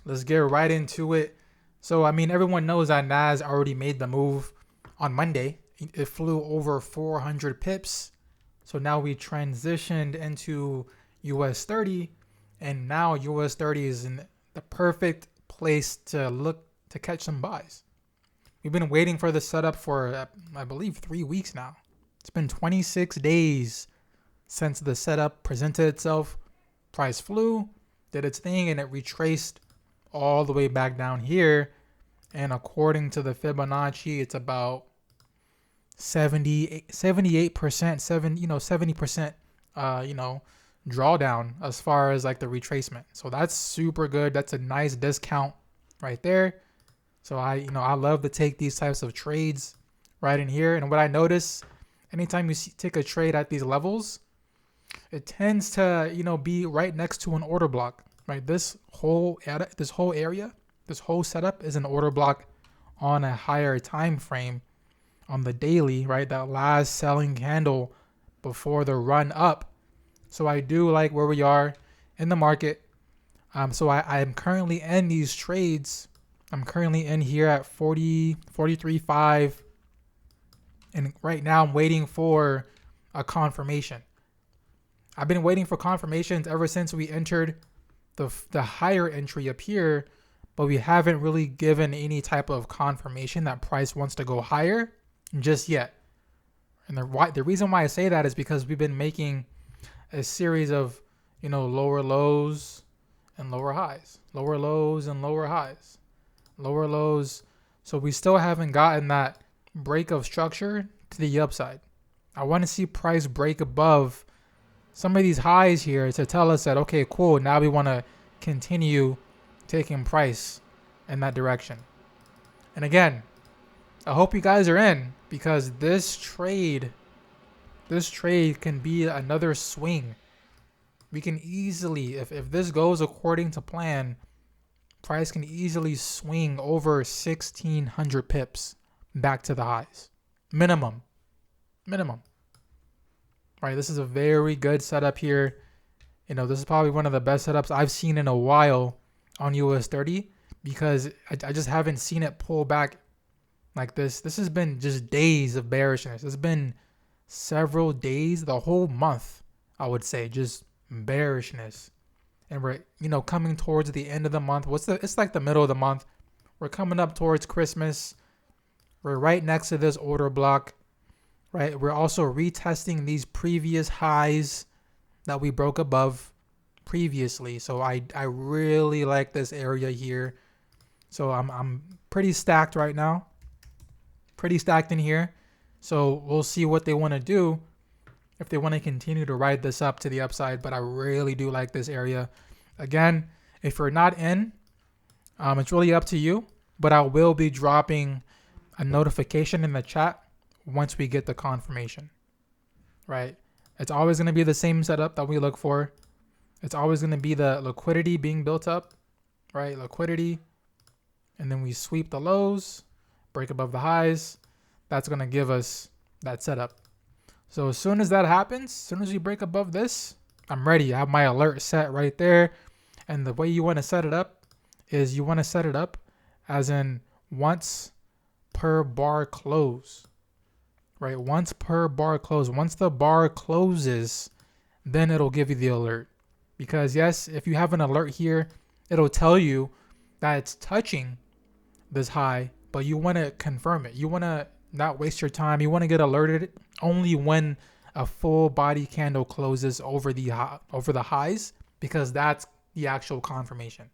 Let's get right into it. So, I mean, everyone knows that NAS already made the move on Monday. It flew over 400 pips. So now we transitioned into US30, and now US30 is in the perfect place to look to catch some buys. We've been waiting for this setup for, I believe, 3 weeks now. It's been 26 days since the setup presented itself. Price flew, did its thing, and it retraced all the way back down here. And according to the Fibonacci, it's about 78%, 70%, drawdown as far as like the retracement. So that's super good. That's a nice discount right there. So I love to take these types of trades right in here. And what I notice, anytime you take a trade at these levels, it tends to, be right next to an order block, right? This whole area, this whole setup is an order block on a higher time frame on the daily, right? That last selling candle before the run up. So I do like where we are in the market. So I'm currently in these trades. I'm currently in here at 43.5. And right now I'm waiting for a confirmation. I've been waiting for confirmations ever since we entered the higher entry up here, but we haven't really given any type of confirmation that price wants to go higher just yet. And the reason why I say that is because we've been making a series of, lower lows and lower highs, lower lows and lower highs, lower lows. So we still haven't gotten that break of structure to the upside. I want to see price break above some of these highs here to tell us that, okay, cool, now we want to continue taking price in that direction. And again, I hope you guys are in, because this trade can be another swing. We can easily, if this goes according to plan, price can easily swing over 1,600 pips back to the highs. Minimum. Right, this is a very good setup here. This is probably one of the best setups I've seen in a while on US30, because I just haven't seen it pull back like this. This has been just days of bearishness. It's been several days, the whole month, I would say, just bearishness. And we're, coming towards the end of the month. It's like the middle of the month. We're coming up towards Christmas. We're right next to this order block. Right, we're also retesting these previous highs that we broke above previously. So I really like this area here. So I'm pretty stacked right now. Pretty stacked in here. So we'll see what they want to do, if they want to continue to ride this up to the upside. But I really do like this area. Again, if you're not in, it's really up to you. But I will be dropping a notification in the chat once we get the confirmation, right? It's always going to be the same setup that we look for. It's always going to be the liquidity being built up, right? Liquidity. And then we sweep the lows, break above the highs. That's going to give us that setup. So as soon as that happens, as soon as we break above this, I'm ready. I have my alert set right there. And the way you want to set it up is you want to set it up as in once per bar close. Right, once per bar close. Once the bar closes, then it'll give you the alert. Because yes, if you have an alert here, it'll tell you that it's touching this high, but you want to confirm it. You want to not waste your time. You want to get alerted only when a full body candle closes over the highs, because that's the actual confirmation.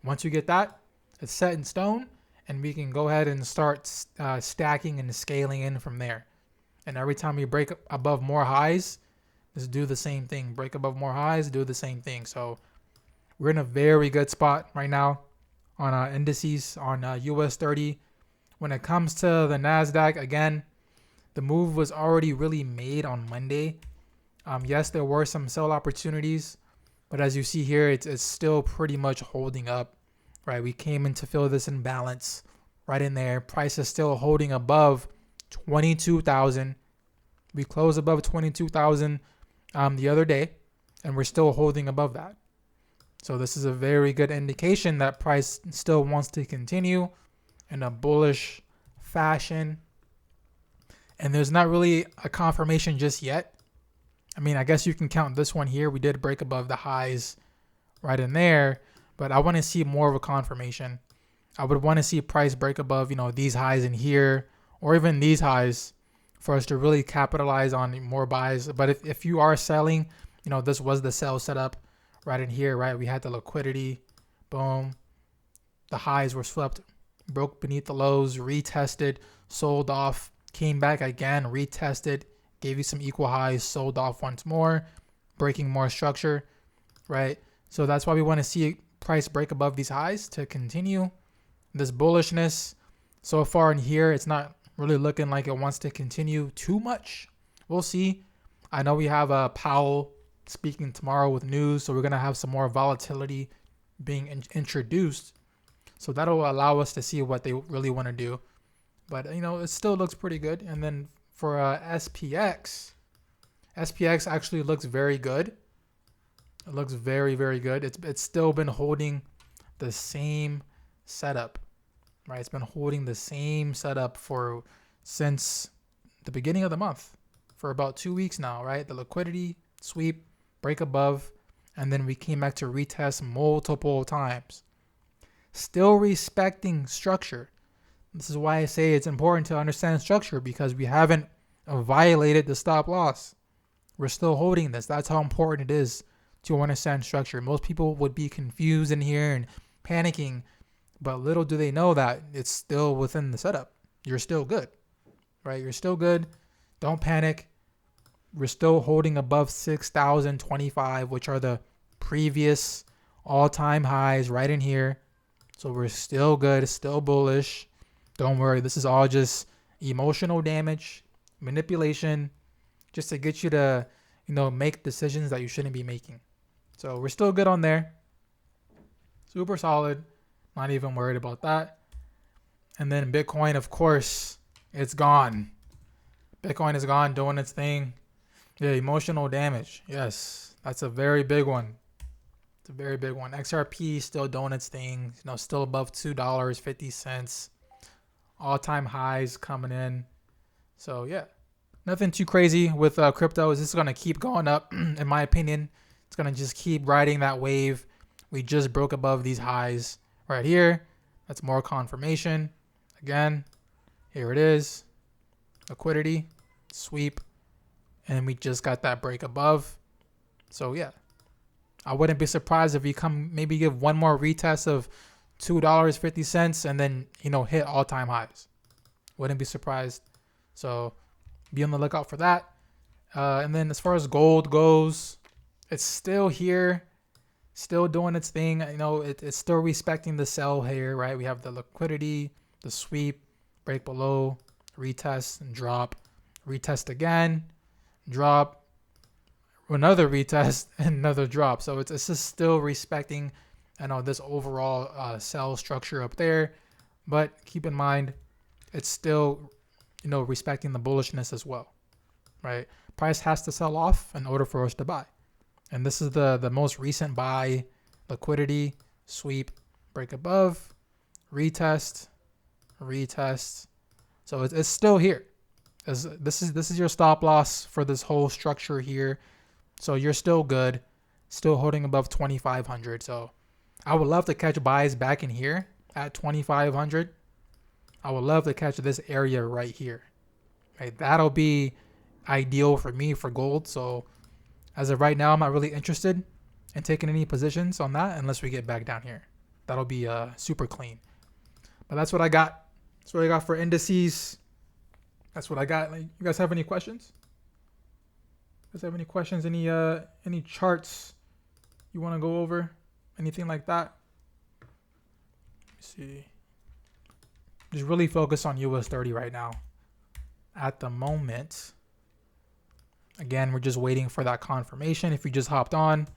Once you get that, it's set in stone. And we can go ahead and start stacking and scaling in from there. And every time you break above more highs, just do the same thing. Break above more highs, do the same thing. So we're in a very good spot right now on indices, on US30. When it comes to the NASDAQ, again, the move was already really made on Monday. Yes, there were some sell opportunities, but as you see here, it's still pretty much holding up. Right, we came in to fill this imbalance right in there. Price is still holding above 22,000. We closed above 22,000 the other day, and we're still holding above that. So this is a very good indication that price still wants to continue in a bullish fashion. And there's not really a confirmation just yet. I mean, I guess you can count this one here. We did break above the highs right in there, but I want to see more of a confirmation. I would want to see price break above, these highs in here or even these highs for us to really capitalize on more buys. But if you are selling, this was the sell setup right in here, right? We had the liquidity, boom. The highs were swept, broke beneath the lows, retested, sold off, came back again, retested, gave you some equal highs, sold off once more, breaking more structure, right? So that's why we want to see price break above these highs to continue this bullishness. So far in here, it's not really looking like it wants to continue too much. We'll see. I know we have Powell speaking tomorrow with news, so we're going to have some more volatility being introduced. So that'll allow us to see what they really want to do. But, it still looks pretty good. And then for SPX actually looks very good. It looks very, very good. It's still been holding the same setup, right? It's been holding the same setup since the beginning of the month for about 2 weeks now, right? The liquidity sweep, break above, and then we came back to retest multiple times. Still respecting structure. This is why I say it's important to understand structure, because we haven't violated the stop loss. We're still holding this. That's how important it is to understand structure. Most people would be confused in here and panicking, but little do they know that it's still within the setup. You're still good, right? You're still good. Don't panic. We're still holding above 6,025, which are the previous all-time highs right in here. So we're still good, still bullish. Don't worry. This is all just emotional damage, manipulation, just to get you to, make decisions that you shouldn't be making. So we're still good on there. Super solid. Not even worried about that. And then Bitcoin, of course, it's gone. Bitcoin is gone, doing its thing. Yeah, emotional damage. Yes, that's a very big one. It's a very big one. XRP still doing its thing. Still above $2.50. All-time highs coming in. So yeah, nothing too crazy with crypto. Is this going to keep going up? In my opinion, it's going to just keep riding that wave. We just broke above these highs right here. That's more confirmation. Again, here it is. Liquidity, sweep, and we just got that break above. So yeah, I wouldn't be surprised if we maybe give one more retest of $2.50 and then, hit all-time highs. Wouldn't be surprised. So be on the lookout for that. And then as far as gold goes, it's still here, still doing its thing. It's still respecting the sell here, right? We have the liquidity, the sweep, break below, retest and drop, retest again, drop, another retest, and another drop. So it's just still respecting, this overall sell structure up there. But keep in mind, it's still, respecting the bullishness as well, right? Price has to sell off in order for us to buy. And this is the most recent buy, liquidity, sweep, break above, retest. So it's still here. This is your stop loss for this whole structure here. So you're still good, still holding above 2,500. So I would love to catch buys back in here at 2,500. I would love to catch this area right here. Right, that'll be ideal for me for gold. So as of right now, I'm not really interested in taking any positions on that unless we get back down here. That'll be super clean. But that's what I got. That's what I got for indices. That's what I got. You guys have any questions? You guys have any questions? Any charts you want to go over? Anything like that? Let me see. Just really focus on US30 right now. At the moment, again, we're just waiting for that confirmation. If you just hopped on,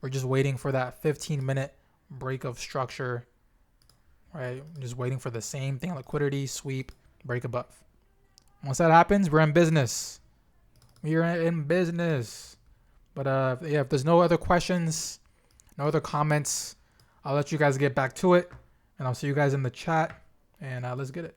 we're just waiting for that 15-minute break of structure, right? Just waiting for the same thing, liquidity, sweep, break above. Once that happens, we're in business. We are in business. But yeah, if there's no other questions, No other comments. I'll let you guys get back to it, and I'll see you guys in the chat, and let's get it.